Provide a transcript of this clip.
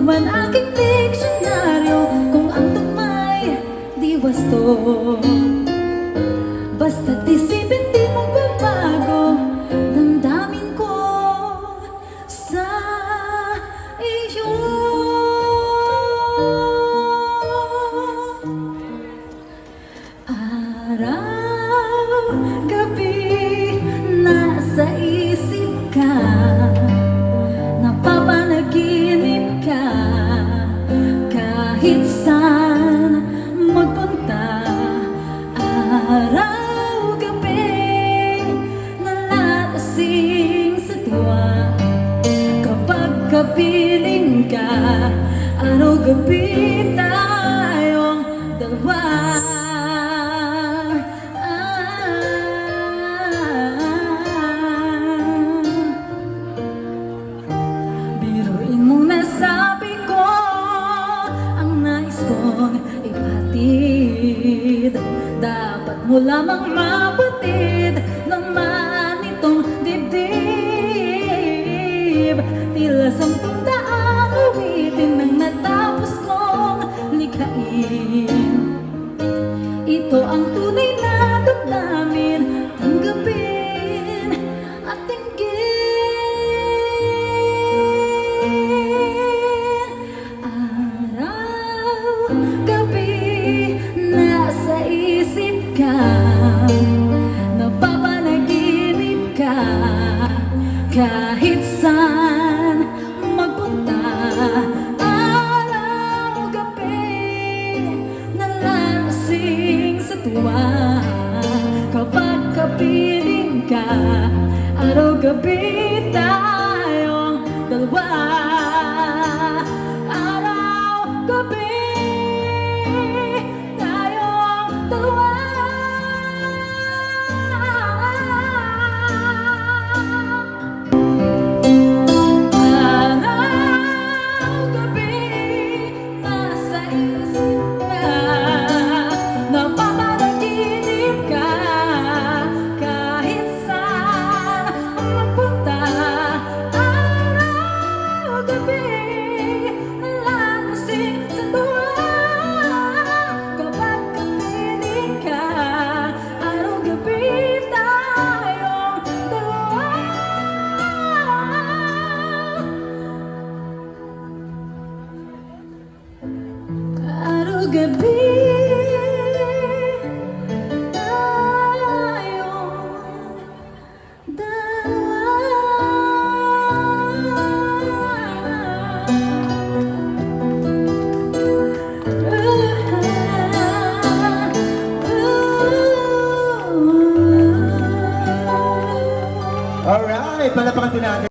man aking diksyonaryo kung ang tugma'y di wasto. Basta't isipin di magbabago damdamin ko sa iyo. Araw, gabi, nasa isip ka, napapanaginip ka, kahit saan magpunta. Araw, gabi, nalalasing sa tuwa, kapag kapiling ka. Araw, gabi, tayong dalawa. Biruin mong nasabi ko ang nais kong ibatid. Dapat mo lamang mapatid naman itong dibdib. Tila 10 daang awitin nang natapos kong likhain. Ito ang tunay na damdamin, tanggapin at tinggin. Araw, gabi, nasa isip ka, napapanaginip ka, kahit saan magpunta. Araw, gabi, nalalasing sa tuwa, kapag kapiling ka. Araw, gabi, tayong dalawa. Araw, gabi, tayong dalawa. Araw, gabi, nasa isip ka, napapanaginip ka, kahit saan magpunta. Araw, gabi, nalalasing sa tuwa, kapag kapiling ka. Araw, gabi, tayong dalawa. Araw, gabi, tayong Alright, palapakan din natin.